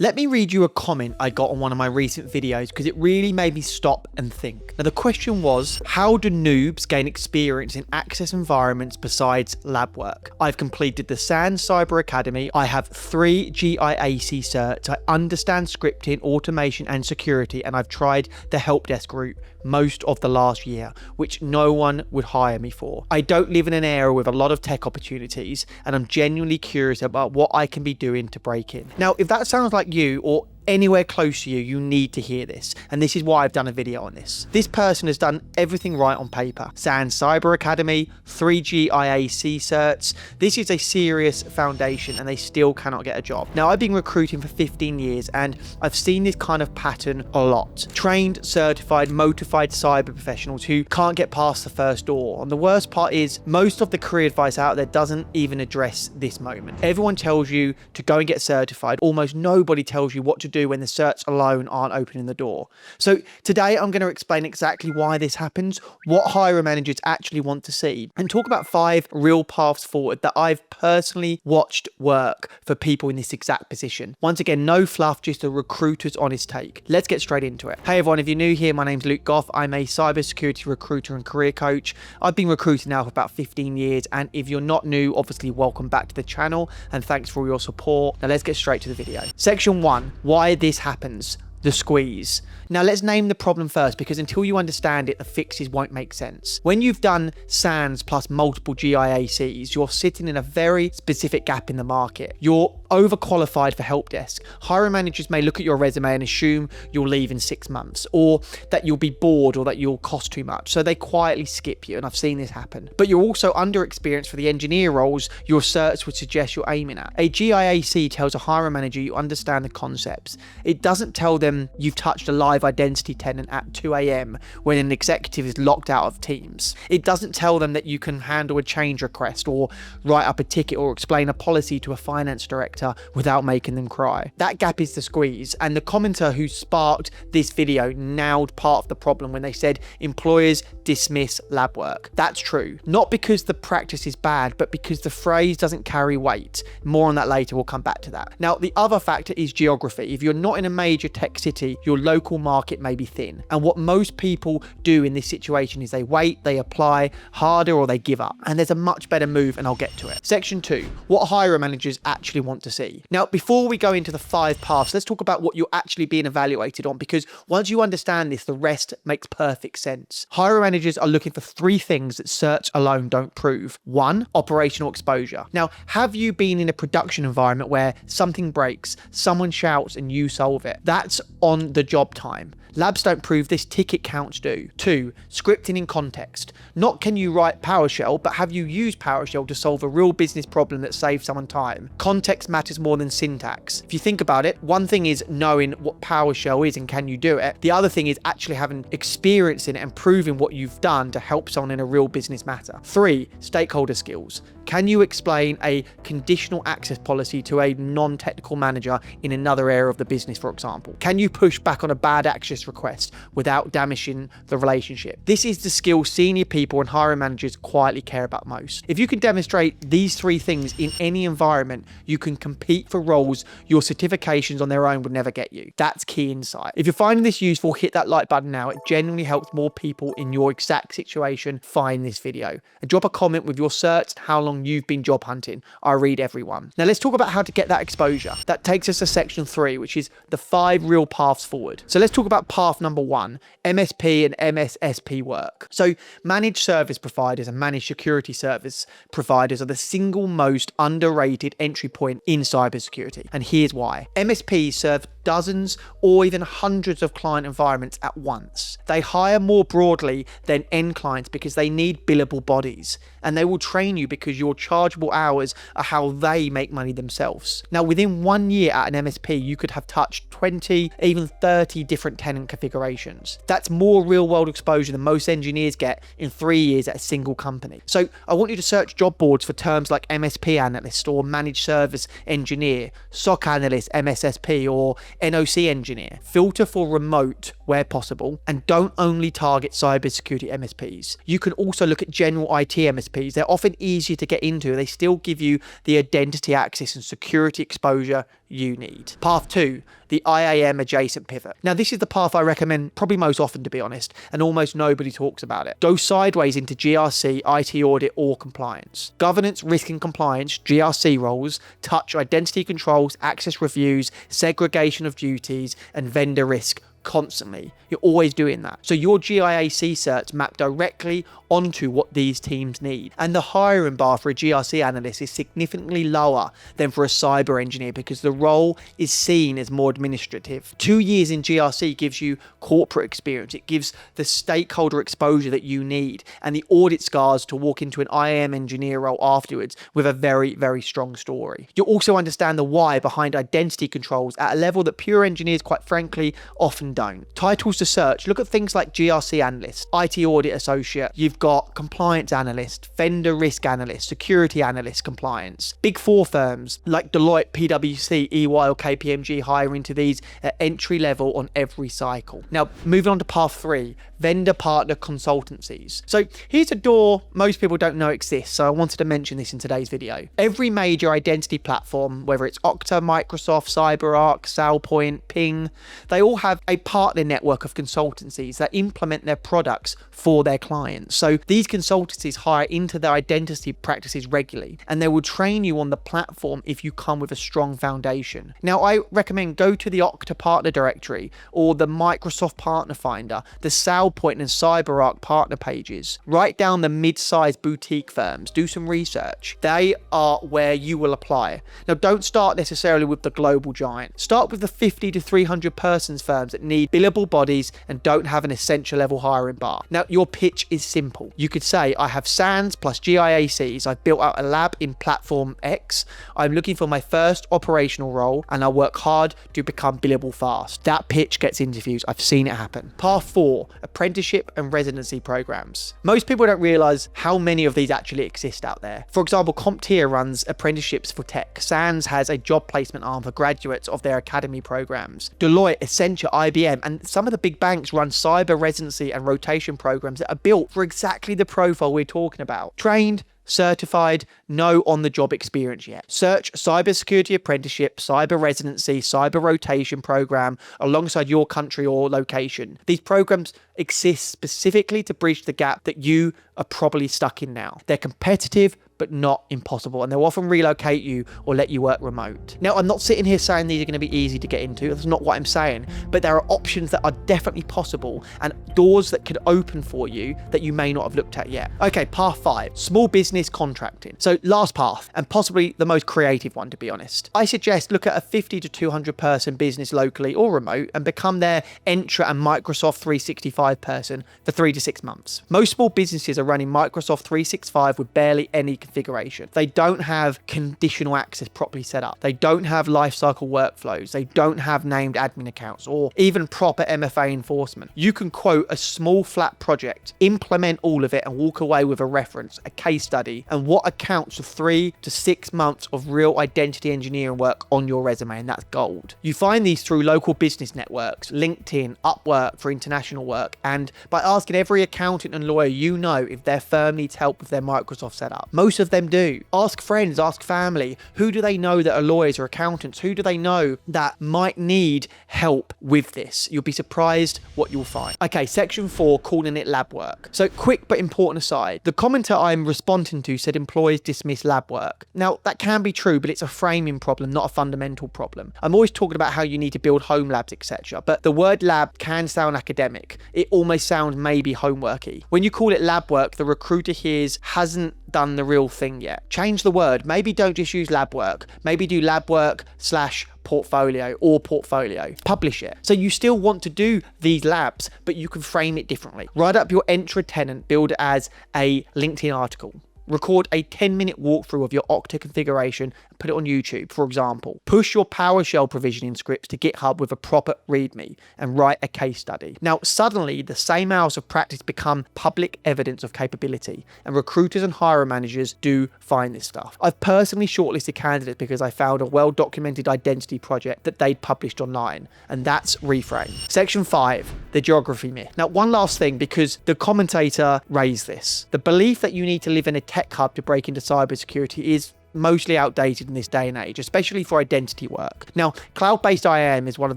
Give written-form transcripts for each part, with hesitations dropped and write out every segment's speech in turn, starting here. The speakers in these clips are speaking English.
Let me read you a comment I got on one of my recent videos because it really made me stop and think. Now the question was, how do noobs gain experience in access environments besides lab work? I've completed the SANS Cyber Academy, I have 3 GIAC certs, I understand scripting, automation and security, and I've tried the help desk route most of the last year, which no one would hire me for. I don't live in an area with a lot of tech opportunities, and I'm genuinely curious about what I can be doing to break in. Now, if that sounds like you or anywhere close to you, you need to hear this. And this is why I've done a video on this. This person has done everything right on paper. SANS Cyber Academy, 3 GIAC certs. This is a serious foundation and they still cannot get a job. Now, I've been recruiting for 15 years and I've seen this kind of pattern a lot. Trained, certified, motivated cyber professionals who can't get past the first door. And the worst part is most of the career advice out there doesn't even address this moment. Everyone tells you to go and get certified. Almost nobody tells you what to do when the certs alone aren't opening the door. So today I'm going to explain exactly why this happens, what hiring managers actually want to see, and talk about 5 real paths forward that I've personally watched work for people in this exact position. Once again, no fluff, just a recruiter's honest take. Let's get straight into it. Hey everyone, if you're new here, my name's Luke Goff. I'm a cybersecurity recruiter and career coach. I've been recruiting now for about 15 years, and if you're not new, obviously welcome back to the channel and thanks for all your support. Now let's get straight to the video. Section 1, why this happens. The squeeze. Now let's name the problem first, because until you understand it, the fixes won't make sense. When you've done SANS plus multiple GIACs, you're sitting in a very specific gap in the market. You're overqualified for help desk. Hiring managers may look at your resume and assume you'll leave in 6 months, or that you'll be bored, or that you'll cost too much. So they quietly skip you, and I've seen this happen. But you're also underexperienced for the engineer roles your certs would suggest you're aiming at. A GIAC tells a hiring manager you understand the concepts. It doesn't tell them you've touched a live identity tenant at 2 a.m. when an executive is locked out of Teams. It doesn't tell them that you can handle a change request or write up a ticket or explain a policy to a finance director without making them cry. That gap is the squeeze, and the commenter who sparked this video nailed part of the problem when they said employers dismiss lab work. That's true. Not because the practice is bad, but because the phrase doesn't carry weight. More on that later, we'll come back to that. Now, the other factor is geography. If you're not in a major tech city, your local market may be thin. And what most people do in this situation is they wait, they apply harder, or they give up. And there's a much better move, and I'll get to it. Section 2, what hiring managers actually want to see. Now, before we go into the 5 paths, let's talk about what you're actually being evaluated on, because once you understand this, the rest makes perfect sense. Hiring managers are looking for 3 things that certs alone don't prove. 1, operational exposure. Now, have you been in a production environment where something breaks, someone shouts, and you solve it? That's on the job time. Labs don't prove this, ticket counts do. 2, scripting in context. Not can you write PowerShell, but have you used PowerShell to solve a real business problem that saves someone time? Context matters more than syntax. If you think about it, one thing is knowing what PowerShell is and can you do it. The other thing is actually having experience in it and proving what you've done to help someone in a real business matter. 3, stakeholder skills. Can you explain a conditional access policy to a non-technical manager in another area of the business, for example? Can you push back on a bad access request without damaging the relationship? This is the skill senior people and hiring managers quietly care about most. If you can demonstrate these 3 things in any environment, you can compete for roles your certifications on their own would never get you. That's key insight. If you're finding this useful, hit that like button now. It genuinely helps more people in your exact situation find this video. And drop a comment with your certs and how long you've been job hunting. I read everyone. Now let's talk about how to get that exposure. That takes us to section 3, which is the 5 real paths forward. So let's talk about path number 1, MSP and MSSP work. So managed service providers and managed security service providers are the single most underrated entry point in cybersecurity. And here's why. MSPs serve dozens or even hundreds of client environments at once. They hire more broadly than end clients because they need billable bodies, and they will train you because your chargeable hours are how they make money themselves. Now, within 1 year at an MSP, you could have touched 20, even 30 different tenant configurations. That's more real-world exposure than most engineers get in 3 years at a single company. So I want you to search job boards for terms like MSP analyst or managed service engineer, SOC analyst, MSSP, or NOC engineer. Filter for remote where possible, and don't only target cybersecurity MSPs. You can also look at general IT MSPs. They're often easier to get into. They still give you the identity access and security exposure you need. Path 2, the IAM adjacent pivot. Now, this is the path I recommend probably most often, to be honest, and almost nobody talks about it. Go sideways into GRC, IT audit, or compliance. Governance, risk, and compliance, GRC roles, touch identity controls, access reviews, segregation of duties, and vendor risk constantly. You're always doing that. So your GIAC certs map directly onto what these teams need. And the hiring bar for a GRC analyst is significantly lower than for a cyber engineer because the role is seen as more administrative. 2 years in GRC gives you corporate experience. It gives the stakeholder exposure that you need and the audit scars to walk into an IAM engineer role afterwards with a very, very strong story. You'll also understand the why behind identity controls at a level that pure engineers, quite frankly, often don't. Titles to search, look at things like GRC analyst, IT audit associate, you've got compliance analyst, vendor risk analyst, security analyst compliance. Big 4 firms like Deloitte, PwC, EY or KPMG hire into these at entry level on every cycle. Now, moving on to path 3, vendor partner consultancies. So here's a door most people don't know exists, so I wanted to mention this in today's video. Every major identity platform, whether it's Okta, Microsoft, CyberArk, SailPoint, Ping, they all have a partner network of consultancies that implement their products for their clients. So these consultancies hire into their identity practices regularly, and they will train you on the platform if you come with a strong foundation. Now, I recommend go to the Okta partner directory or the Microsoft partner finder, the SailPoint and CyberArk partner pages. Write down the mid-sized boutique firms, do some research. They are where you will apply. Now, don't start necessarily with the global giant. Start with the 50 to 300 persons firms that need billable bodies and don't have an essential level hiring bar. Now, your pitch is simple. You could say, I have SANs plus GIACs. I've built out a lab in platform X. I'm looking for my first operational role and I work hard to become billable fast. That pitch gets interviews. I've seen it happen. Path 4, apprenticeship and residency programs. Most people don't realize how many of these actually exist out there. For example, CompTIA runs apprenticeships for tech. SANS has a job placement arm for graduates of their academy programs. Deloitte, Accenture, IBM, and some of the big banks run cyber residency and rotation programs that are built for exactly the profile we're talking about. Trained, certified, no on-the-job experience yet. Search cybersecurity apprenticeship, cyber residency, cyber rotation program alongside your country or location. These programs exist specifically to bridge the gap that you are probably stuck in now. They're competitive, but not impossible, and they'll often relocate you or let you work remote. Now, I'm not sitting here saying these are going to be easy to get into. That's not what I'm saying, but there are options that are definitely possible and doors that could open for you that you may not have looked at yet. Okay, path 5, small business contracting. So last path, and possibly the most creative one, to be honest. I suggest look at a 50 to 200 person business locally or remote and become their Entra and Microsoft 365 person for 3 to 6 months. Most small businesses are running Microsoft 365 with barely any configuration. They don't have conditional access properly set up. They don't have lifecycle workflows. They don't have named admin accounts or even proper MFA enforcement. You can quote a small flat project, implement all of it and walk away with a reference, a case study, and what accounts for 3 to 6 months of real identity engineering work on your resume, and that's gold. You find these through local business networks, LinkedIn, Upwork for international work, and by asking every accountant and lawyer you know if their firm needs help with their Microsoft setup. Most of them do. Ask friends, ask family. Who do they know that are lawyers or accountants? Who do they know that might need help with this? You'll be surprised what you'll find. Okay, section 4, calling it lab work. So quick but important aside, the commenter I'm responding to said employers dismiss lab work. Now, that can be true, but it's a framing problem, not a fundamental problem. I'm always talking about how you need to build home labs, etc. But the word lab can sound academic. It almost sounds maybe homeworky. When you call it lab work, the recruiter hears hasn't done the real thing yet. Change the word. Maybe don't just use lab work. Maybe do lab work / portfolio or portfolio. Publish it. So you still want to do these labs, but you can frame it differently. Write up your Entra tenant, build it as a LinkedIn article. Record a 10-minute walkthrough of your Okta configuration and put it on YouTube, for example. Push your PowerShell provisioning scripts to GitHub with a proper README and write a case study. Now, suddenly, the same hours of practice become public evidence of capability, and recruiters and hiring managers do find this stuff. I've personally shortlisted candidates because I found a well-documented identity project that they'd published online, and that's Reframe. Section 5, the geography myth. Now, one last thing, because the commentator raised this. The belief that you need to live in a tech hub to break into cybersecurity is mostly outdated in this day and age, especially for identity work. Now, cloud-based IAM is one of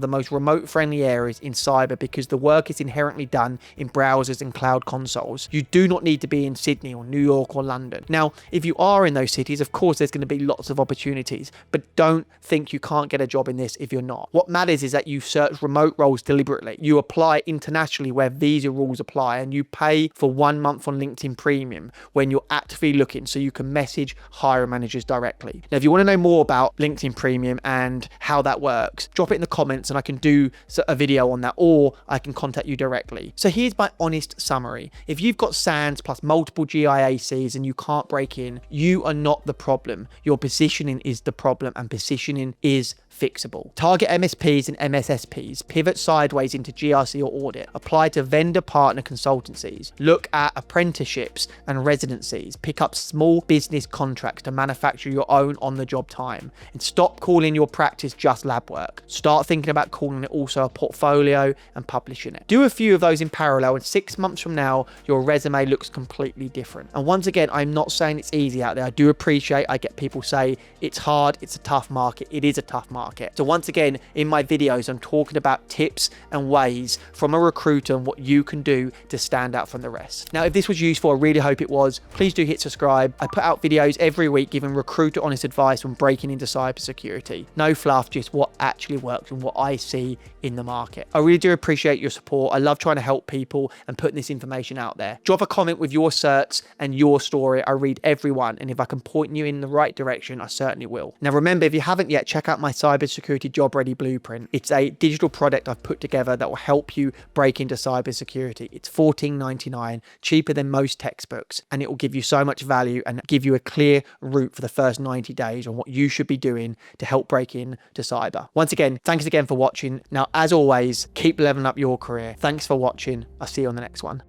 the most remote-friendly areas in cyber because the work is inherently done in browsers and cloud consoles. You do not need to be in Sydney or New York or London. Now, if you are in those cities, of course, there's going to be lots of opportunities, but don't think you can't get a job in this if you're not. What matters is that you search remote roles deliberately. You apply internationally where visa rules apply, and you pay for 1 month on LinkedIn Premium when you're actively looking so you can message hiring managers directly. Now, if you want to know more about LinkedIn Premium and how that works, drop it in the comments and I can do a video on that, or I can contact you directly. So here's my honest summary. If you've got SANS plus multiple GIACs and you can't break in, you are not the problem. Your positioning is the problem, and positioning is fixable. Target MSPs and MSSPs, pivot sideways into GRC or audit, apply to vendor partner consultancies, look at apprenticeships and residencies, pick up small business contracts to manufacture your own on-the-job time, and stop calling your practice just lab work. Start thinking about calling it also a portfolio and publishing it. Do a few of those in parallel, and 6 months from now, your resume looks completely different. And once again, I'm not saying it's easy out there. I do appreciate I get people say it's hard, it's a tough market. It is a tough market. So once again, in my videos, I'm talking about tips and ways from a recruiter and what you can do to stand out from the rest. Now, if this was useful, I really hope it was. Please do hit subscribe. I put out videos every week giving recruiter honest advice when breaking into cybersecurity. No fluff, just what actually works and what I see in the market. I really do appreciate your support. I love trying to help people and putting this information out there. Drop a comment with your certs and your story. I read everyone, and if I can point you in the right direction, I certainly will. Now, remember, if you haven't yet, check out my Cybersecurity Job-Ready Blueprint. It's a digital product I've put together that will help you break into cybersecurity. It's $14.99, cheaper than most textbooks, and it will give you so much value and give you a clear route for the first 90 days on what you should be doing to help break into cyber. Once again, thanks again for watching. Now, as always, keep leveling up your career. Thanks for watching. I'll see you on the next one.